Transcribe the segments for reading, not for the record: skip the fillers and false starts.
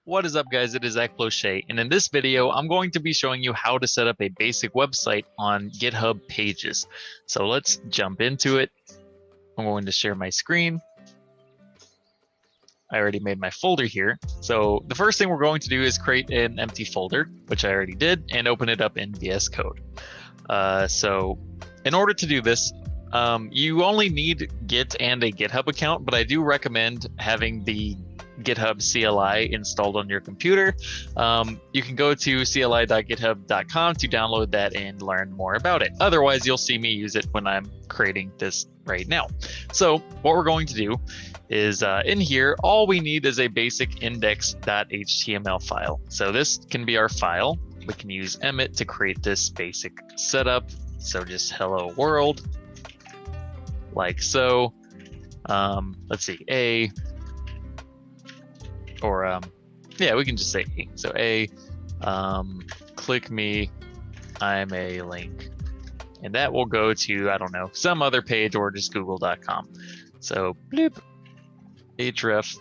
What is up, guys? It is Zach, and in this video I'm going to be showing you how to set up a basic website on GitHub Pages. So let's jump into it. I'm going to share my screen. I already made my folder here. So the first thing we're going to do is create an empty folder, which I already did, and open it up in VS Code. So in order to do this, you only need Git and a GitHub account, but I do recommend having the GitHub CLI installed on your computer. You can go to cli.github.com to download that and learn more about it. Otherwise, you'll see me use it when I'm creating this right now. So what we're going to do is in here, all we need is a basic index.html file. So this can be our file. We can use Emmet to create this basic setup. So just hello world, like so. Let's see, yeah, we can just say A. So A, click me, I'm a link. And that will go to, I don't know, some other page or just google.com. So bloop, href,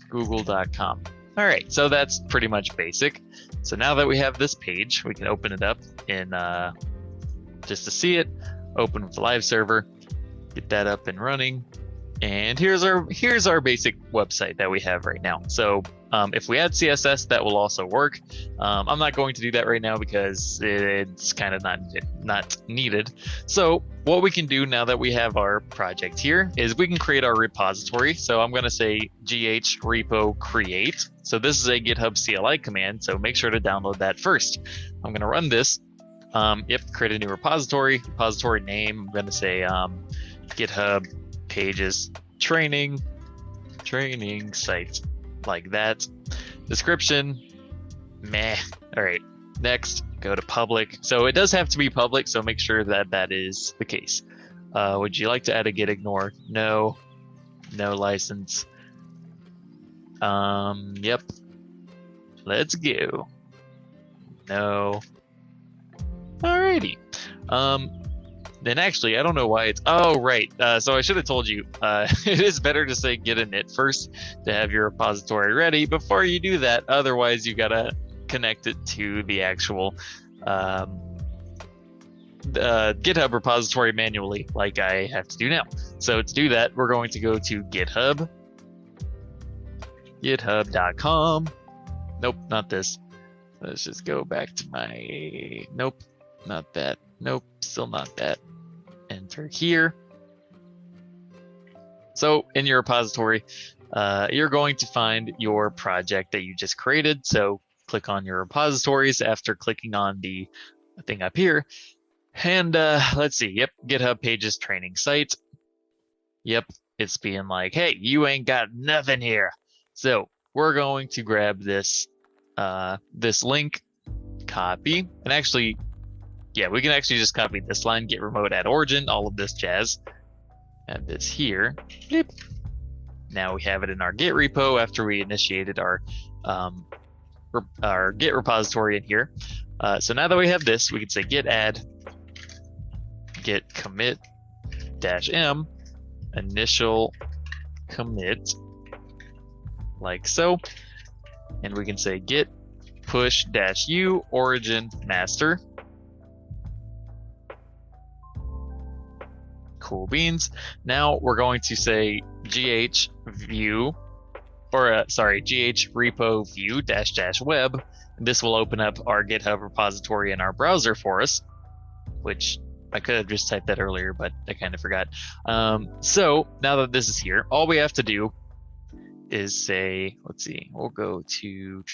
google.com. All right, so that's pretty much basic. So now that we have this page, we can open it up in just to see it. Open with the live server, get that up and running, and here's our basic website that we have right now. So if we add CSS, that will also work. I'm not going to do that right now because it's kind of not needed. So what we can do now that we have our project here is we can create our repository. So I'm going to say gh repo create. So this is a GitHub CLI command, so make sure to download that first. I'm going to run this. Create a new repository name. I'm going to say GitHub Pages training site, like that. Description, meh. All right, next, go to public. So it does have to be public, so make sure that that is the case. Would you like to add a git ignore? No license. Yep, let's go. No. Alrighty. Then actually, I don't know why it's, oh, right. So I should have told you, it is better to say git init first to have your repository ready before you do that. Otherwise, you gotta connect it to the actual GitHub repository manually, like I have to do now. So to do that, we're going to go to GitHub, github.com. Nope, not this. Let's just go back to my, nope, not that. Nope, still not that. Enter here. So in your repository, you're going to find your project that you just created. So click on your repositories after clicking on the thing up here. And let's see, yep, GitHub Pages training site. Yep, it's being like, hey, you ain't got nothing here. So we're going to grab this this link, copy, and actually, yeah, we can actually just copy this line, git remote at origin, all of this jazz. Add this here. Yep. Now we have it in our Git repo after we initiated our Git repository in here. So now that we have this, we can say git add, git commit -m, initial commit, like so. And we can say git push -u origin master. Cool beans. Now we're going to say gh view, or gh repo view -- web. This will open up our GitHub repository in our browser for us, which I could have just typed that earlier, but I kind of forgot. So now that this is here, all we have to do is say, let's see, we'll go to,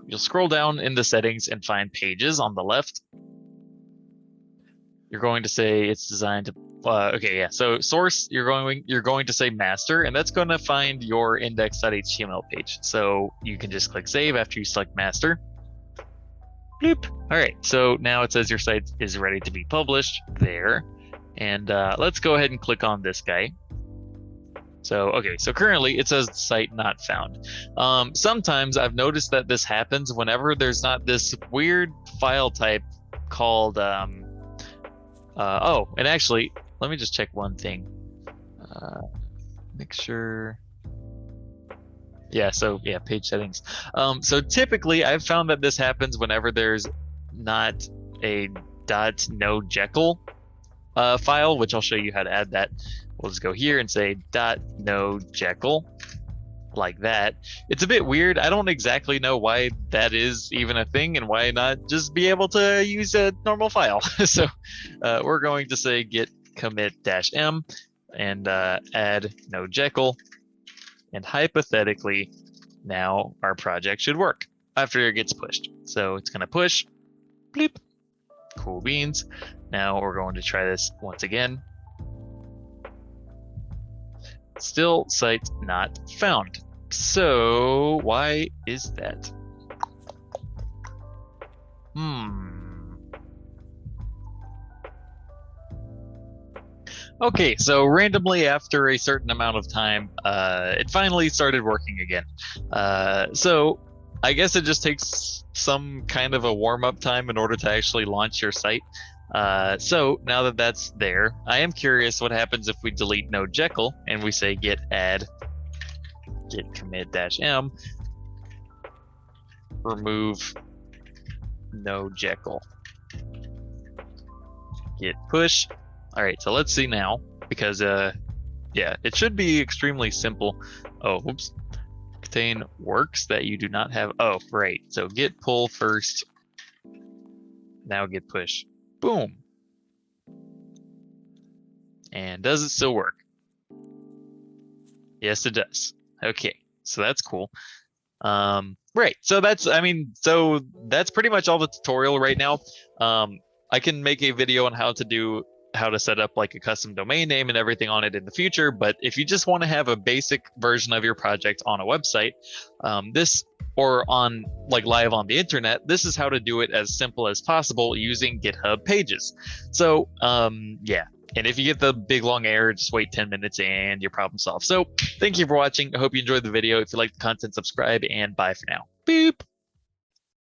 you'll scroll down in the settings and find pages on the left. You're going to say it's designed to, okay, yeah. So source, you're going to say master, and that's going to find your index.html page. So you can just click save after you select master. Bloop. All right, so now it says your site is ready to be published there. And let's go ahead and click on this guy. So, okay, so currently it says site not found. Sometimes I've noticed that this happens whenever there's not this weird file type called, oh, and actually, let me just check one thing. Make sure. Yeah, so yeah, page settings. So typically I've found that this happens whenever there's not a .nojekyll file, which I'll show you how to add that. We'll just go here and say .nojekyll like that. It's a bit weird. I don't exactly know why that is even a thing and why not just be able to use a normal file. So we're going to say git commit -m and add nojekyll, and hypothetically now our project should work after it gets pushed. So it's going to push, bleep, cool beans. Now we're going to try this once again. Still site not found. So why is that? Okay, so randomly after a certain amount of time, it finally started working again. So I guess it just takes some kind of a warm-up time in order to actually launch your site. So now that that's there, I am curious what happens if we delete nojekyll and we say git add git commit -m, remove nojekyll, git push. All right, so let's see now, because yeah, it should be extremely simple. Oh, oops, contain works that you do not have. Oh, right, so git pull first, now git push. Boom. And does it still work? Yes, it does. Okay, so that's cool. Right, so that's, I mean, so that's pretty much all the tutorial right now. I can make a video on how to set up like a custom domain name and everything on it in the future, but if you just want to have a basic version of your project on a website, this, or on like live on the internet, this is how to do it as simple as possible using GitHub Pages. So yeah, and if you get the big long error, just wait 10 minutes and your problem solved. So thank you for watching. I hope you enjoyed the video. If you like the content, subscribe, and bye for now. Boop.